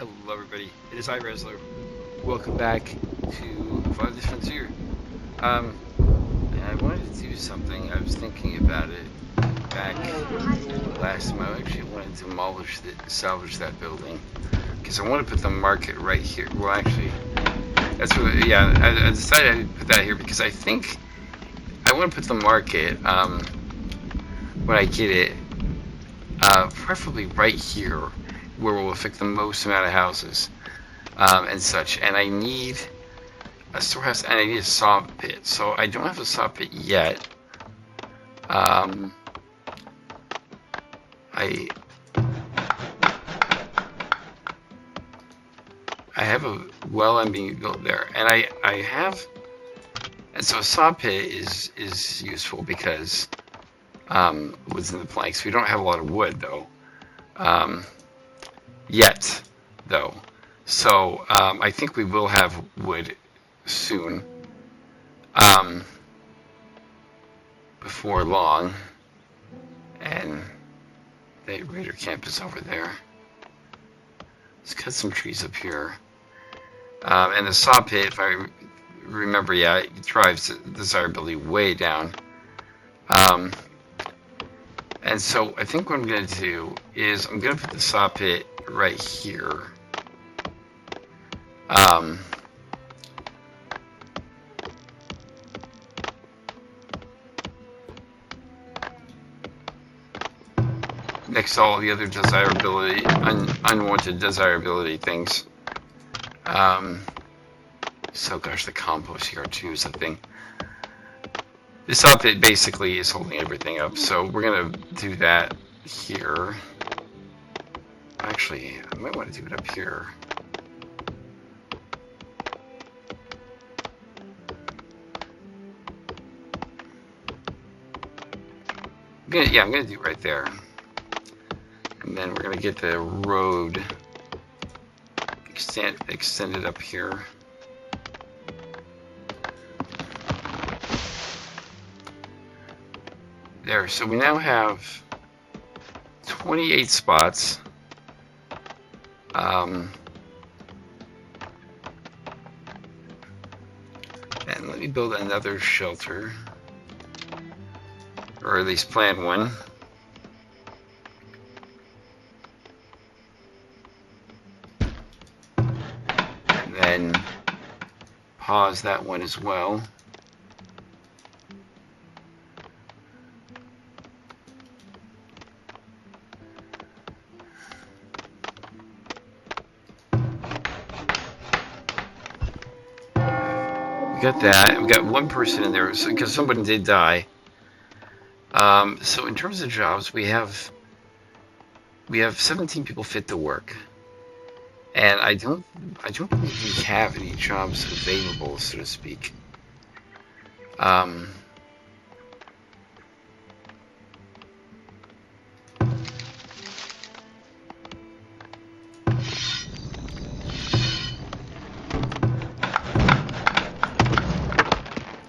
Hello everybody, it is iWrestler. Welcome back to Farthest Frontier. And I wanted to do something. I was thinking about it back last time. I actually wanted to salvage that building because I want to put the market right here. Well, actually, that's what. Yeah, I decided I'd put that here because I think I want to put the market when I get it, preferably right here, where we'll affect the most amount of houses and such. And I need a storehouse and I need a saw pit. So I don't have a saw pit yet. I have a well I'm being built there, and I have, and so a saw pit is useful because wood's in the planks. We don't have a lot of wood though, yet though. So I think we will have wood soon, before long, and the raider camp is over there. Let's cut some trees up here. And the saw pit, if I remember, yeah, it drives desirability way down. And so I think what I'm going to do is I'm going to put the saw pit right here. Next to all the other desirability, unwanted desirability things. So gosh, the compost here too is a thing. This saw pit basically is holding everything up, so we're gonna do that here. Actually, I might want to do it up here. I'm gonna do it right there. And then we're gonna get the road extended up here. There, so we now have 28 spots. And let me build another shelter, or at least plan one. And then pause that one as well. Got that. We got one person in there because somebody did die. So in terms of jobs, we have 17 people fit to work, and I don't believe we have any jobs available, so to speak.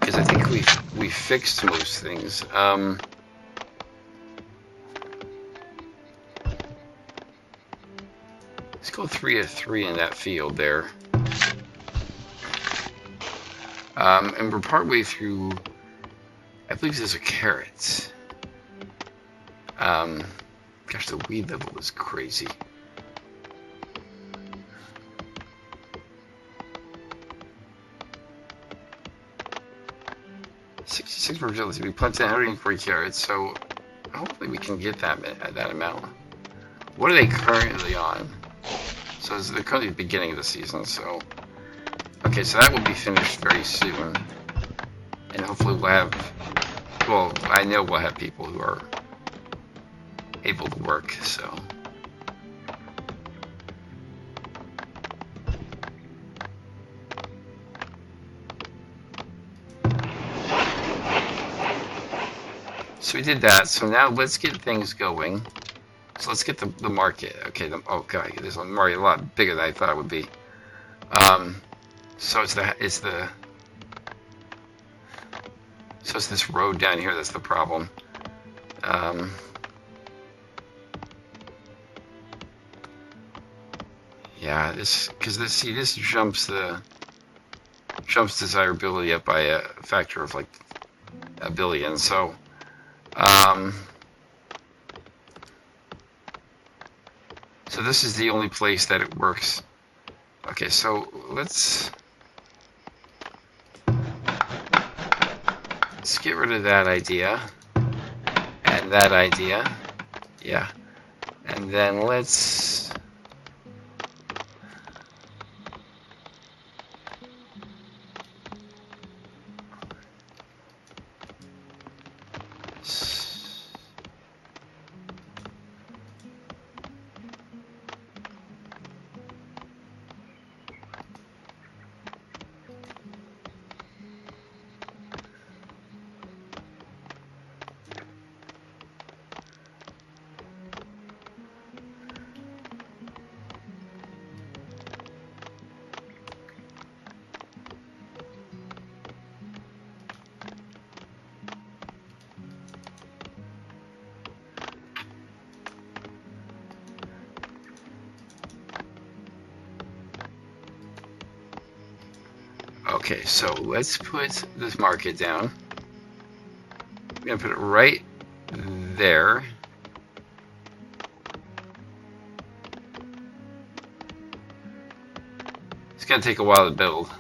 Because I think we fixed most things. Let's go 3 of 3 in that field there. And we're partway through. I believe there's a carrot. Gosh, the weed level is crazy. Six fertility. We planted 140 carrots, so hopefully we can get that amount. What are they currently on? So they're currently at the beginning of the season. So okay, so that will be finished very soon, and hopefully we'll have. Well, I know we'll have people who are able to work. So. So we did that. So now let's get things going. So let's get the market. Okay. Oh god, there's a market a lot bigger than I thought it would be. So it's this road down here that's the problem. Yeah, this jumps desirability up by a factor of like a billion. So, so this is the only place that it works. Okay, so let's get rid of that idea and that idea. Yeah, and then let's. Okay, so let's put this market down. I'm gonna put it right there. It's gonna take a while to build.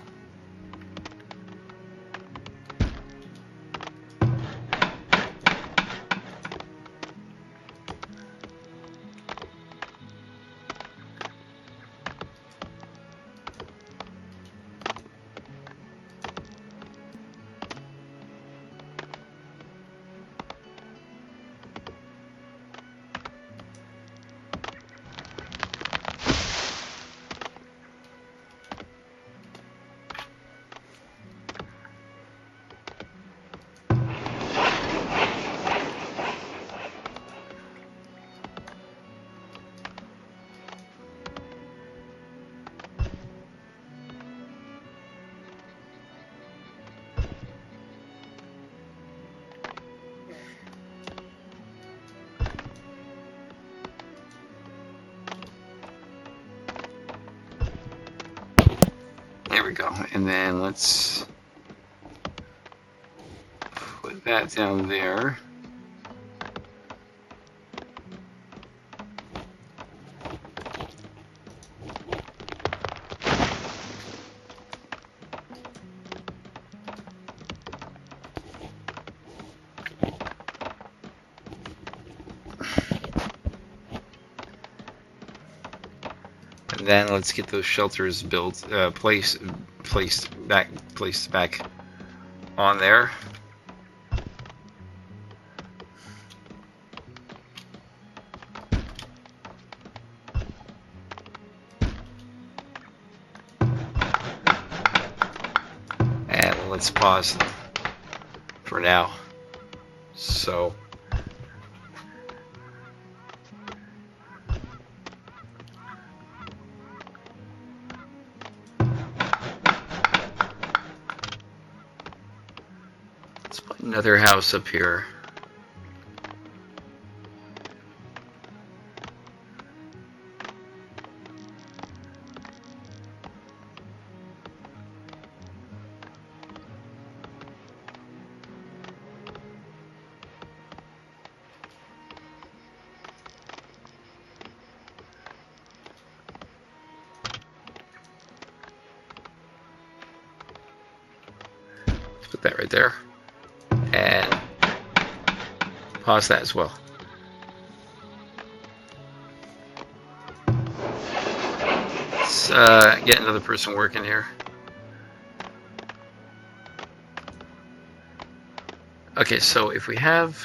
There we go. And then let's put that down there. And then let's get those shelters built, placed back on there. And let's pause for now. So. Another house up here. Let's put that right there. And pause that as well. Let's get another person working here. Okay, so if we have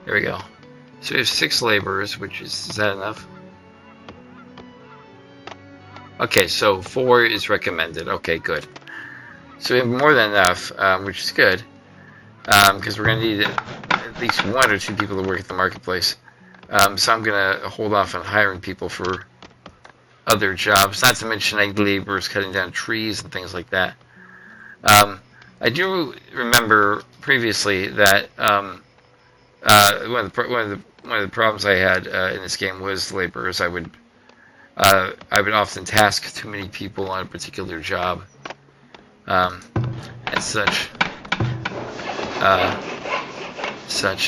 there we go. So we have 6 laborers, which is that enough? Okay, so 4 is recommended. Okay, good. So we have more than enough, which is good, because we're going to need at least 1 or 2 people to work at the marketplace. So I'm going to hold off on hiring people for other jobs, not to mention like laborers cutting down trees and things like that. I do remember previously that One of the problems I had in this game was laborers. I would often task too many people on a particular job, um, and such,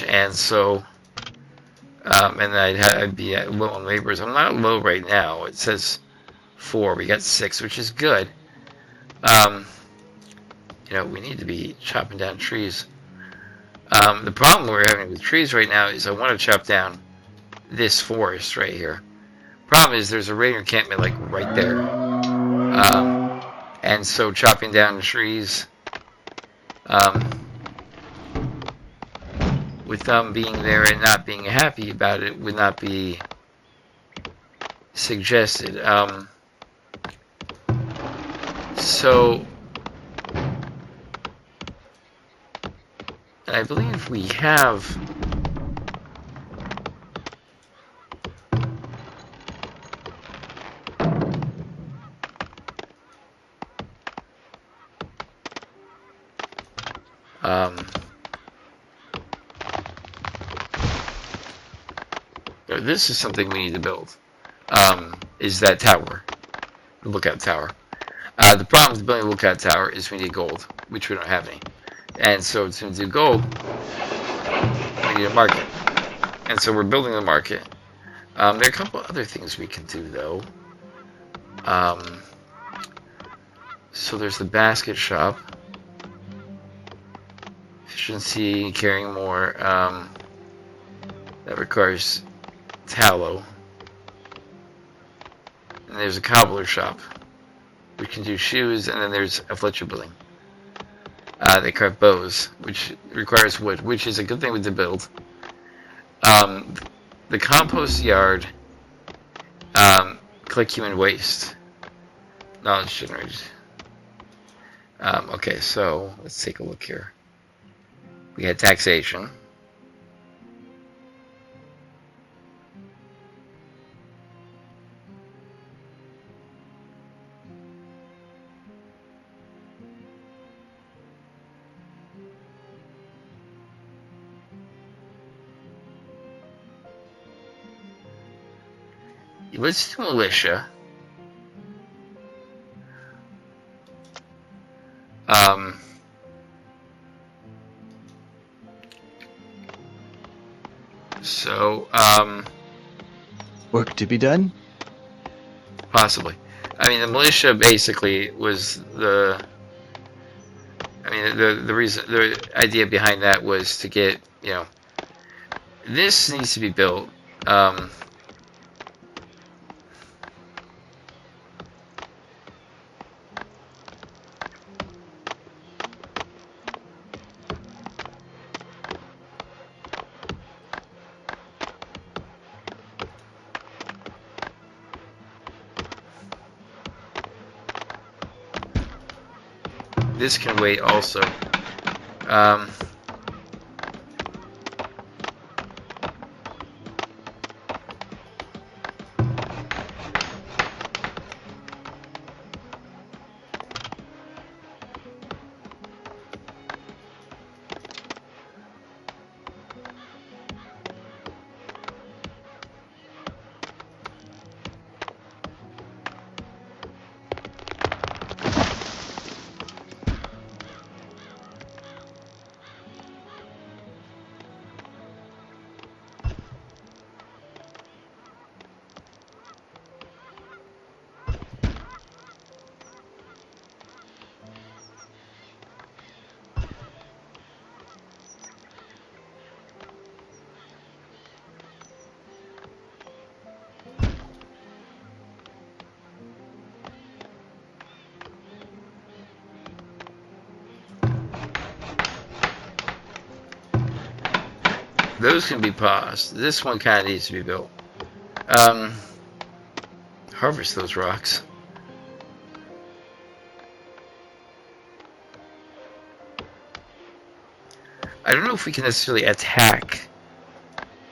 and so. And I'd be at low on laborers. I'm not low right now. It says 4. We got 6, which is good. We need to be chopping down trees. The problem we're having with trees right now is I want to chop down this forest right here. Problem is there's a raider encampment like right there. And so chopping down trees, with them being there and not being happy about it would not be suggested. So, and I believe we have this is something we need to build. Is that tower, the lookout tower. The problem with building a lookout tower is we need gold, which we don't have any. And so to do gold, we need a market. And so we're building the market. There are a couple other things we can do, though. So there's the basket shop. Efficiency, carrying more. That requires tallow. And there's a cobbler shop. We can do shoes, and then there's a fletcher building. They craft bows, which requires wood, which is a good thing to build. The compost yard, collect human waste. Knowledge generated. Okay, so let's take a look here. We had taxation. Let's do militia. Work to be done? Possibly. I mean, the militia basically was the reason, the idea behind that was to get, this needs to be built. This can wait also. Those can be paused. This one kind of needs to be built. Harvest those rocks. I don't know if we can necessarily attack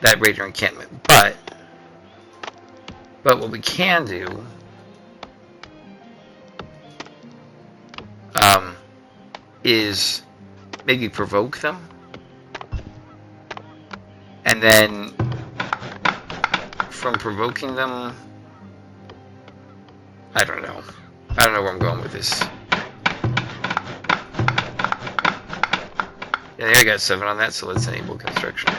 that raider encampment, but what we can do is maybe provoke them. and then from provoking them, I don't know. I don't know where I'm going with this. Yeah, I got 7 on that, so let's enable construction.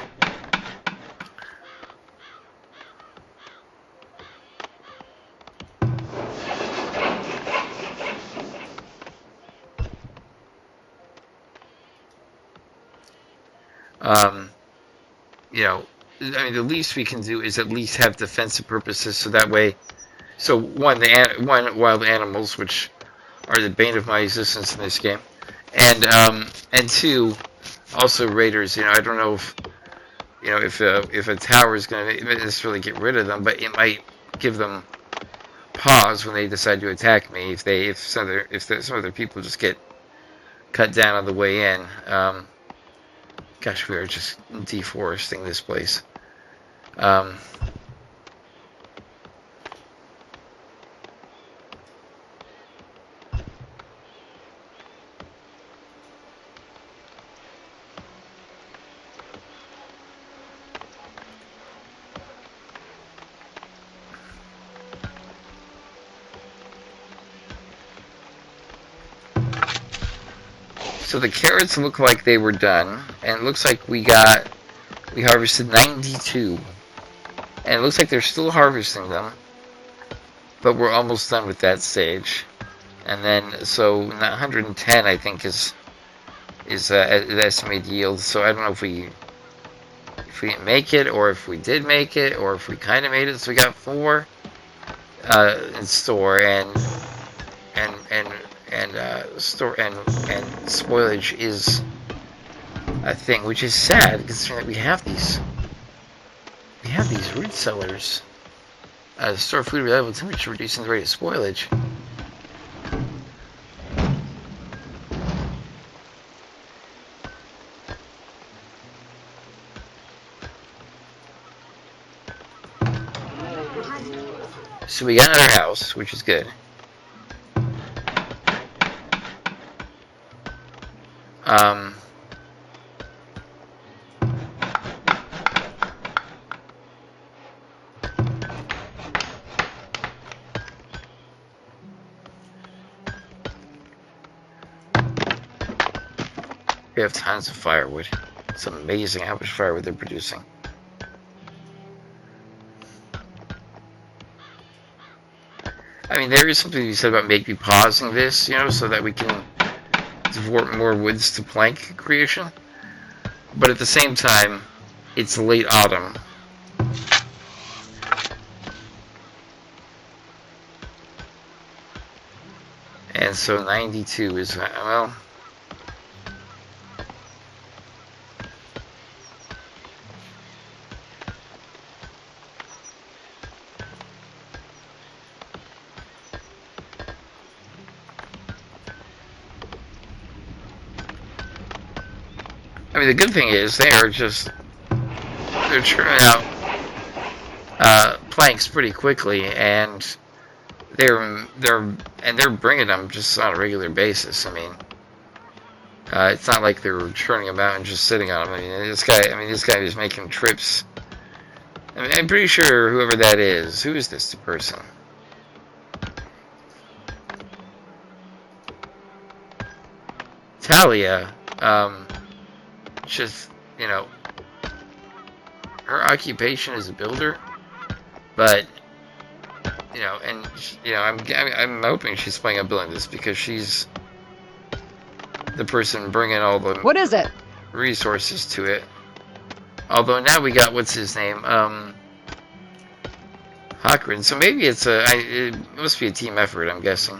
You know, I mean, the least we can do is at least have defensive purposes, so that way, so one, wild animals, which are the bane of my existence in this game, and 2, also raiders. You know, I don't know if, you know, if a tower is going to necessarily get rid of them, but it might give them pause when they decide to attack me. If some other people just get cut down on the way in. Gosh, we are just deforesting this place. So the carrots look like they were done, and it looks like we harvested 92, and it looks like they're still harvesting them, but we're almost done with that stage. And then, so 110, I think, is the estimated yield. So I don't know if we didn't make it, or if we did make it, or if we kind of made it. So we got 4 in store, and store and spoilage is a thing, which is sad considering that we have these root cellars. Store food reliable temperature, reducing the rate of spoilage. So we got another house, which is good. We have tons of firewood. It's amazing how much firewood they're producing. I mean, there is something to be said about maybe pausing this, you know, so that we can devote more woods to plank creation. But at the same time, it's late autumn. And so 92 is, well... I mean, the good thing is they're churning out planks pretty quickly, and they're bringing them just on a regular basis. I mean, it's not like they're churning them out and just sitting on them. I mean, this guy is making trips. I mean, I'm pretty sure whoever that is, who is this person? Talia, just, you know, her occupation is a builder, but, you know, and, you know, I'm hoping she's planning on building this because she's the person bringing all the what is it? Resources to it. Although now we got, what's his name, Hockrin, so maybe it must be a team effort, I'm guessing.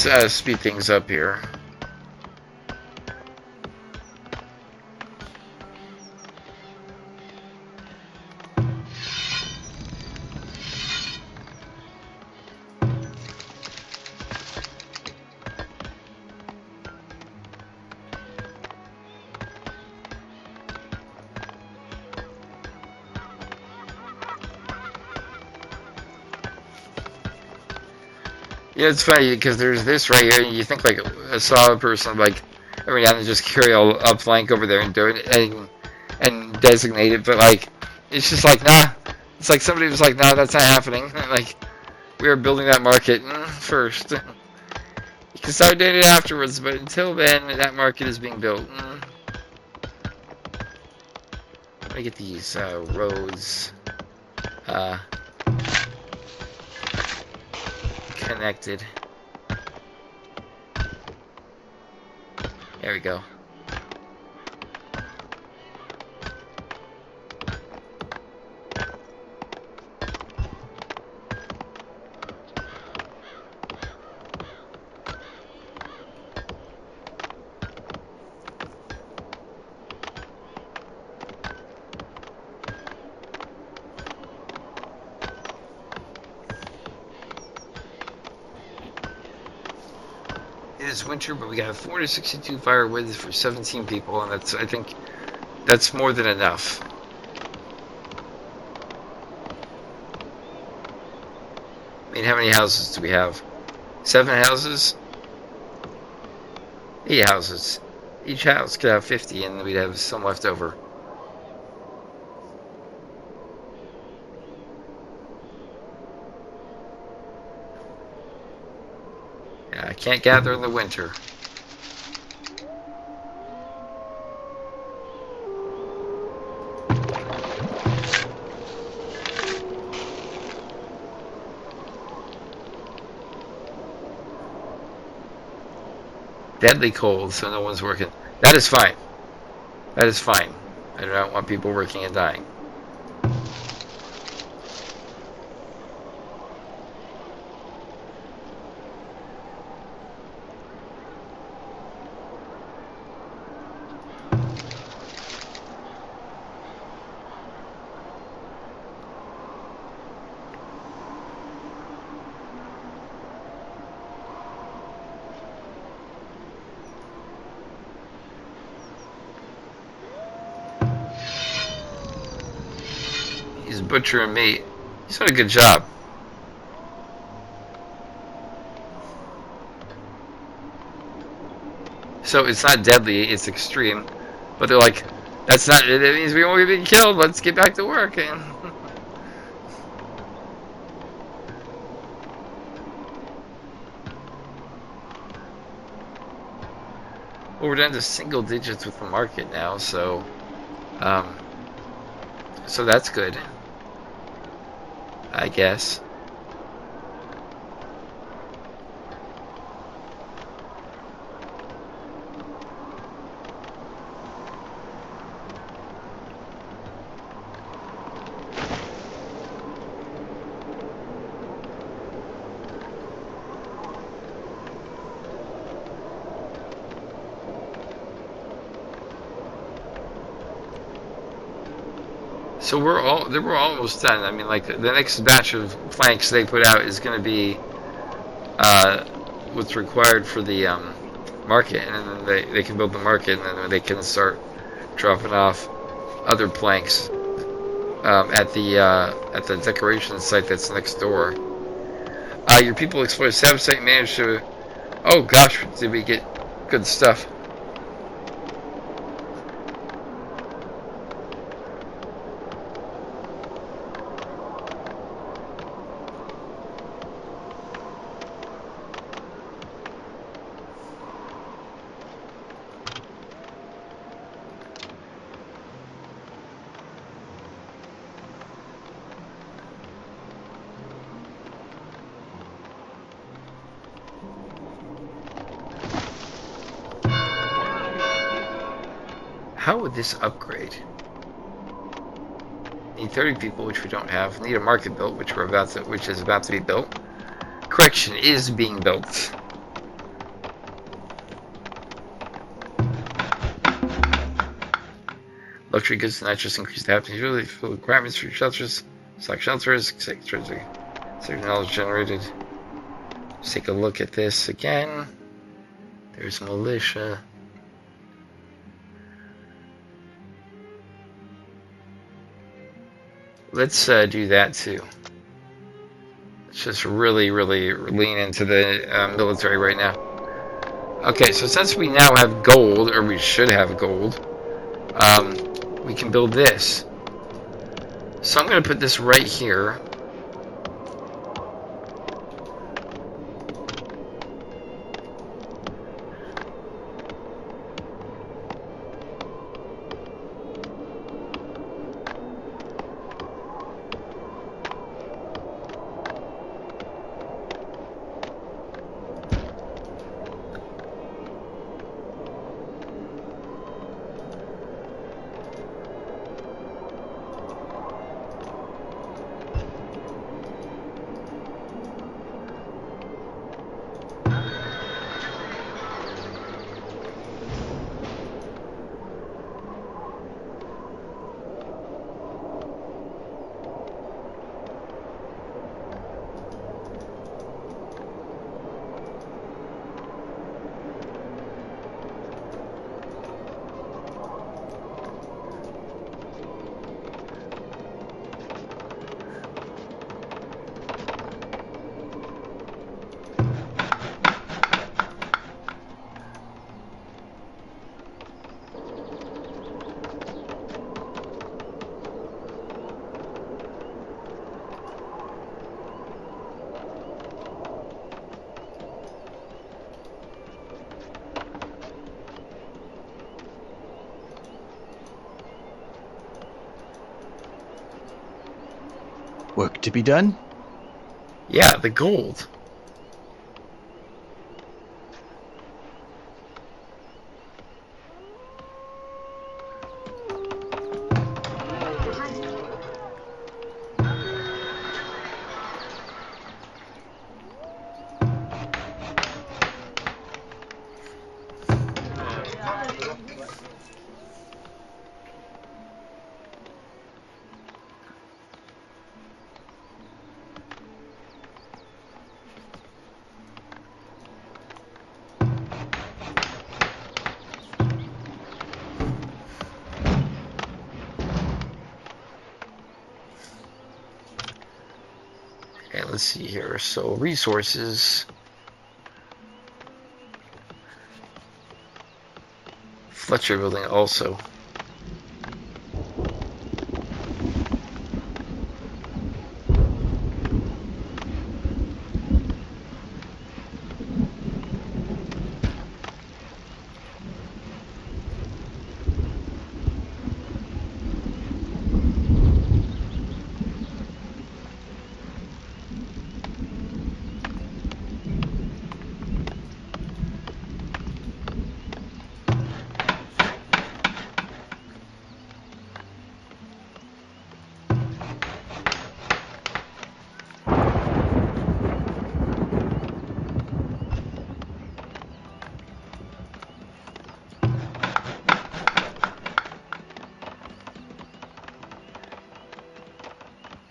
Let's speed things up here. Yeah, it's funny because there's this right here, and you think like a solid person like every now and then just carry a plank over there and do it and designate it, but like it's just like nah. It's like somebody was like, nah, that's not happening. Like we are building that market first. You can start doing it afterwards, but until then, that market is being built. Let me get these roads connected. There we go. It is winter, but we got 462 firewood for 17 people, and I think that's more than enough. I mean, how many houses do we have? 7 houses? 8 houses. Each house could have 50, and we'd have some left over. Yeah, I can't gather in the winter. Deadly cold, so no one's working. That is fine. That is fine. I do not want people working and dying. He's butchering meat. He's done a good job. So it's not deadly, it's extreme. But they're like, that's not, it means we won't get killed, let's get back to work. And well, we're down to single digits with the market now, so so that's good, I guess. So we're almost done. I mean, like the next batch of planks they put out is going to be what's required for the market, and then they can build the market, and then they can start dropping off other planks at the decoration site that's next door. Your people explored the site managed to. Oh gosh, did we get good stuff? How would this upgrade? Need 30 people, which we don't have. Need a market built, which is about to be built. Correction, is being built. Luxury goods not just increase the happiness, really fill requirements for shelters. Select shelters, knowledge generated. Let's take a look at this again. There's militia. Let's do that too. Let's just really, really lean into the military right now. Okay, so since we now have gold, or we should have gold, we can build this. So I'm going to put this right here. Work to be done? Yeah, the gold. Okay, let's see here. So resources. Fletcher building also.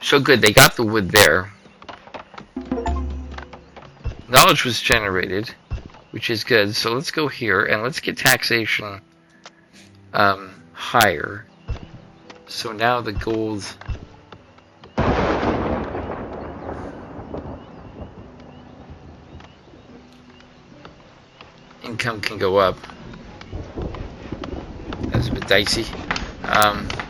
So good, they got the wood there. Knowledge was generated, which is good. So let's go here and let's get taxation higher. So now the gold income can go up. That's a bit dicey. The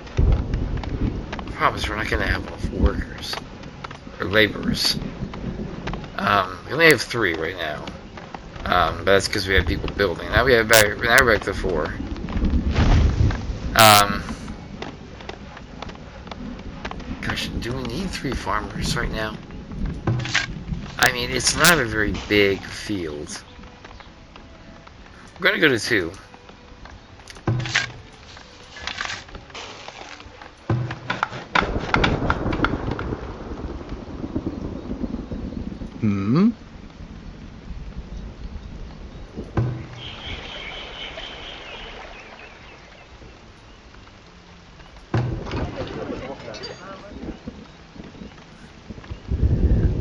problem is we're not going to have enough workers or laborers. We only have 3 right now, but that's because we have people building. Now we're back to 4. Gosh, do we need 3 farmers right now? I mean, it's not a very big field. We're going to go to 2.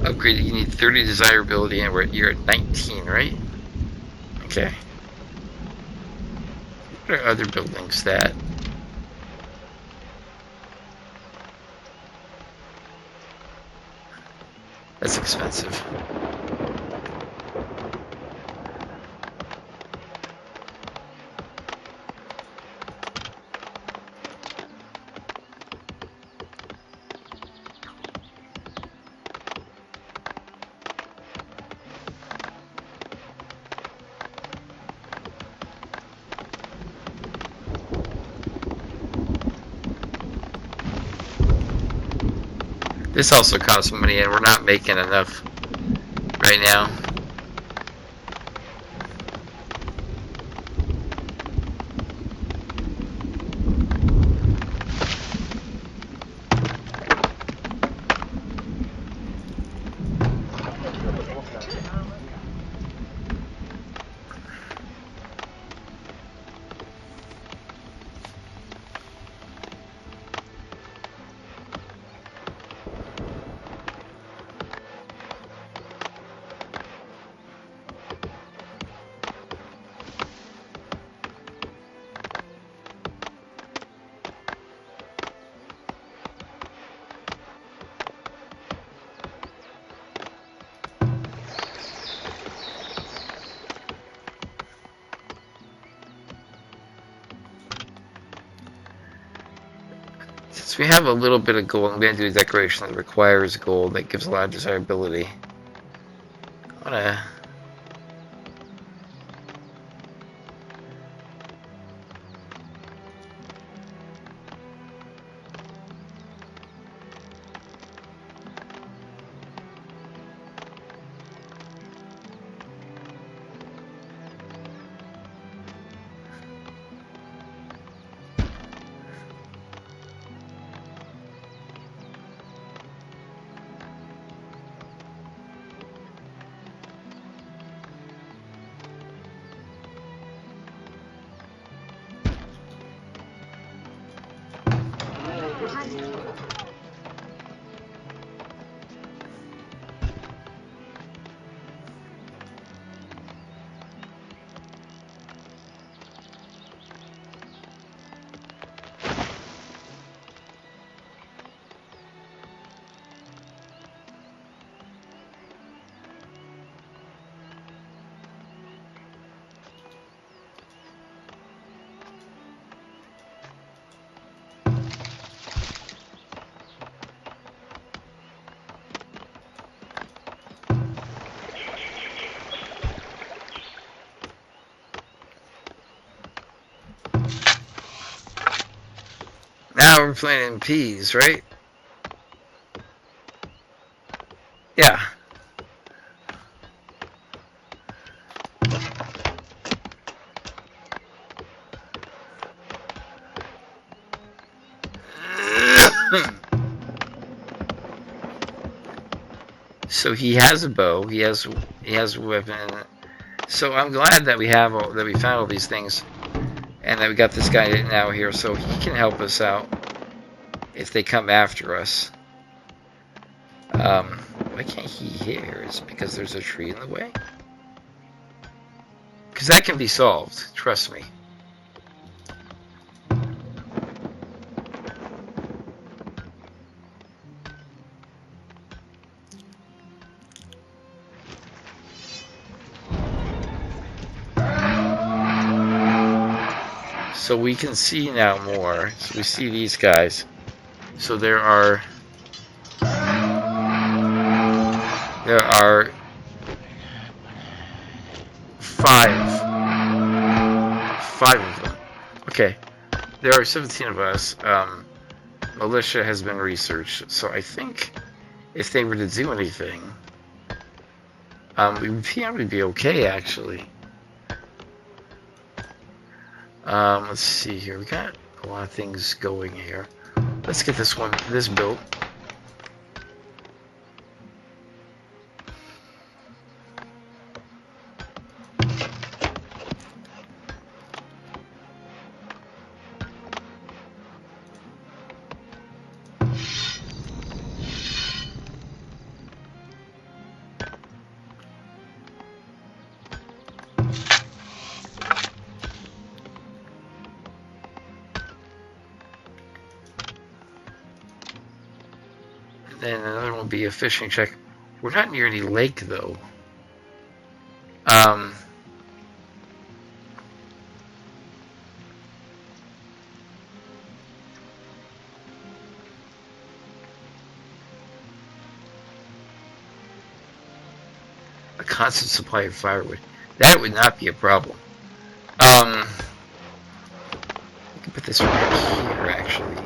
Upgrade, you need 30 desirability, and you're at 19, right? Okay. What are other buildings that... That's expensive. This also costs money, and we're not making enough right now. Since we have a little bit of gold, I'm going to do a decoration that requires gold that gives a lot of desirability. I want to... Now we're planting peas, right? Yeah. So he has a bow. He has a weapon. So I'm glad that we found all these things, and that we got this guy now here, so he can help us out if they come after us. Why can't he hear? Is it because there's a tree in the way? Because that can be solved. Trust me. So we can see now more. So we see these guys. So there are 5 of them. Okay, there are 17 of us. Militia has been researched, so I think if they were to do anything, we would probably be okay, actually. Let's see here. We got a lot of things going here. Let's get this built. Then another one will be a fishing check. We're not near any lake, though. Um, a constant supply of firewood. That would not be a problem. I can put this right here, actually.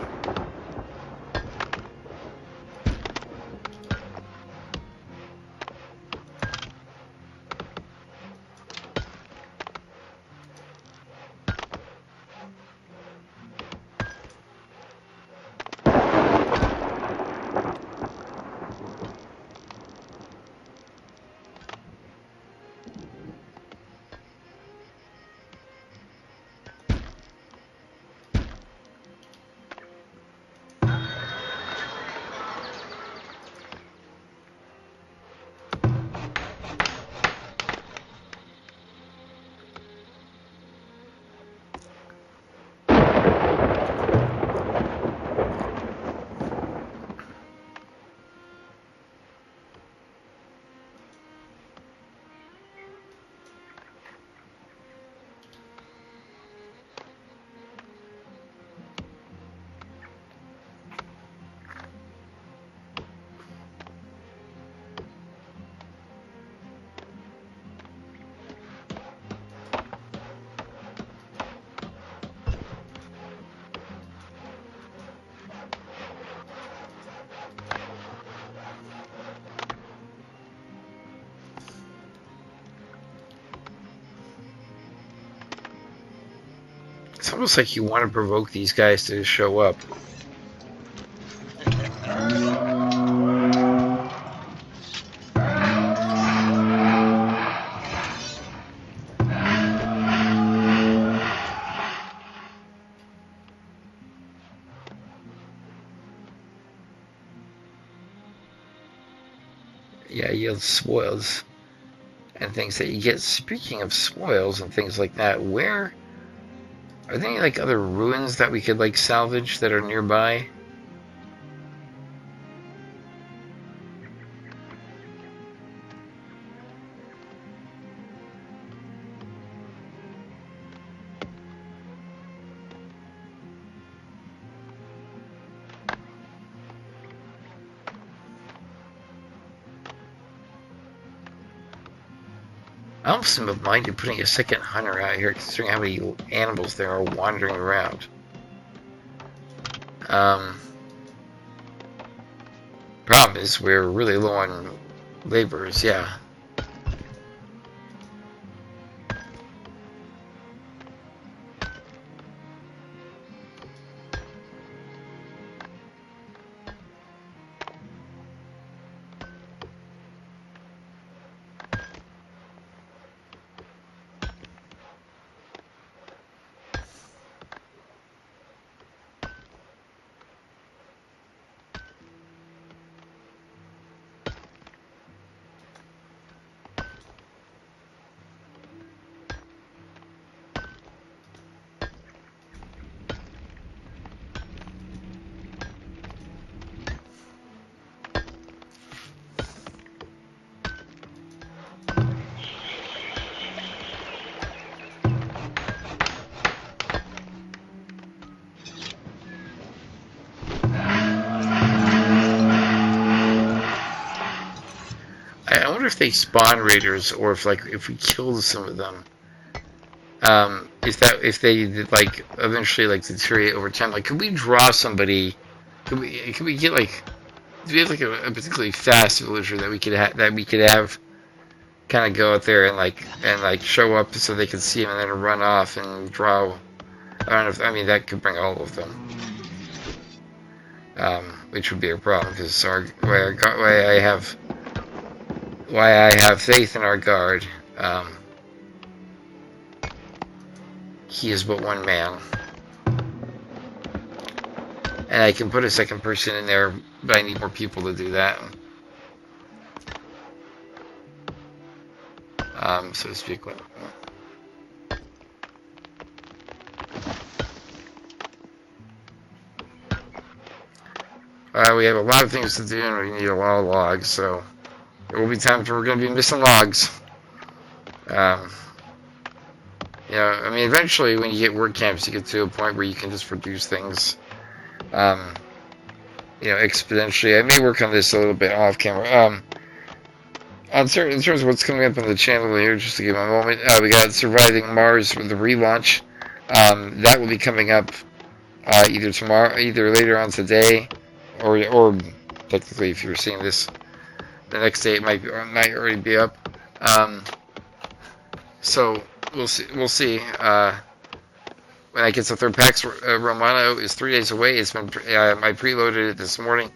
It's almost like you want to provoke these guys to show up. Yeah, yield spoils and things that you get. Speaking of spoils and things like that, where are there any like other ruins that we could like salvage that are nearby? I almost am minded putting a second hunter out here, considering how many animals there are wandering around. Problem is, we're really low on laborers, yeah. I wonder if they spawn raiders, or if we killed some of them, if they like eventually like deteriorate over time. Like, could we draw somebody? Could we get like? Do we have like a particularly fast villager that we could have kind of go out there and like show up so they can see him and then run off and draw? I don't know if, I mean, that could bring all of them, which would be a problem because why I have faith in our guard. He is but one man. And I can put a second person in there, but I need more people to do that. So to speak. We have a lot of things to do, and we need a lot of logs, so there will be times where we're going to be missing logs. I mean, eventually when you get word camps, you get to a point where you can just produce things, exponentially. I may work on this a little bit off camera. In terms of what's coming up on the channel here, just to give a moment, we got Surviving Mars with the relaunch. That will be coming up either later on today, or technically, if you're seeing this the next day, it might already be up. So we'll see. When I get to third Pax Romano is 3 days away. It's been I preloaded it this morning,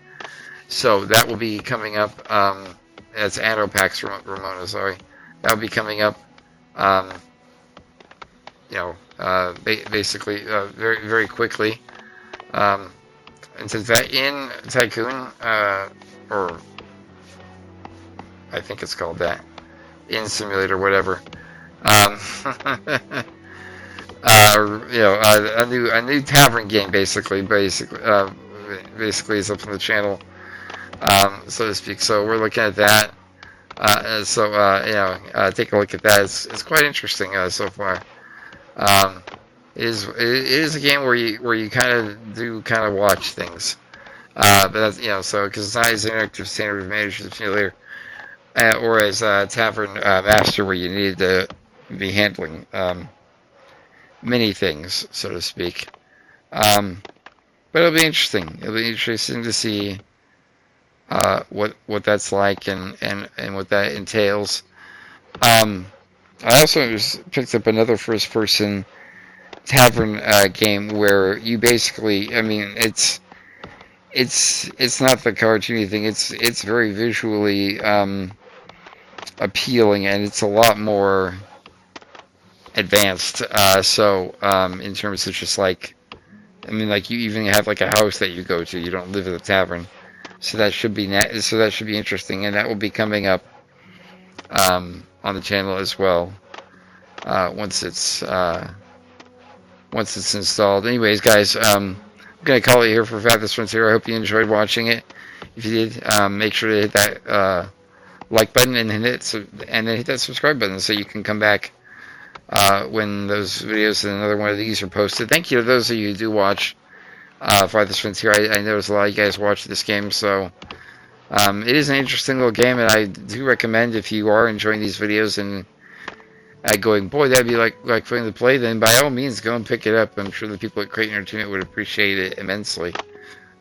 so that will be coming up. That's Anno Pax Romano. Sorry, that will be coming up. Basically, very very quickly. Into that in Tycoon, or I think it's called that, in Simulator, whatever. A new tavern game, basically is up on the channel, so to speak. So we're looking at that. Take a look at that. It's quite interesting so far. It is a game where you kind of watch things, but that's because it's not as interactive standard management simulator, or as Tavern Master, where you need to be handling many things, so to speak. But it'll be interesting. It'll be interesting to see what that's like and what that entails. I also picked up another first-person tavern game where you basically, I mean, it's not the cartoony thing. It's very visually appealing, and it's a lot more advanced. In terms of just like, I mean, like you even have like a house that you go to. You don't live at the tavern, so that should be interesting, and that will be coming up on the channel as well once it's installed. Anyways, guys, I'm gonna call it here for Farthest Frontier. I hope you enjoyed watching it. If you did, make sure to hit that like button and then hit that subscribe button so you can come back when those videos and another one of these are posted. Thank you to those of you who do watch Farthest Frontier. I notice a lot of you guys watch this game, so it is an interesting little game, and I do recommend, if you are enjoying these videos and going, boy, that'd be like fun to play, then by all means go and pick it up. I'm sure the people at Crate Entertainment would appreciate it immensely.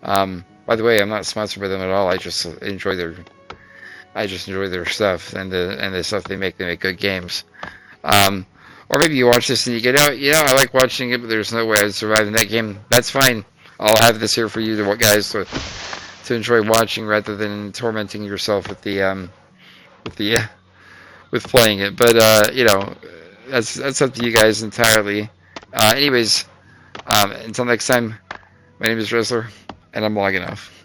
By the way, I'm not sponsored by them at all. I just enjoy their stuff and the stuff they make. They make good games. Or maybe you watch this and you get out, I like watching it, but there's no way I'd survive in that game. That's fine. I'll have this here for you to enjoy watching rather than tormenting yourself with playing it. But that's up to you guys entirely. Anyways, until next time, my name is Wrestler, and I'm logging off.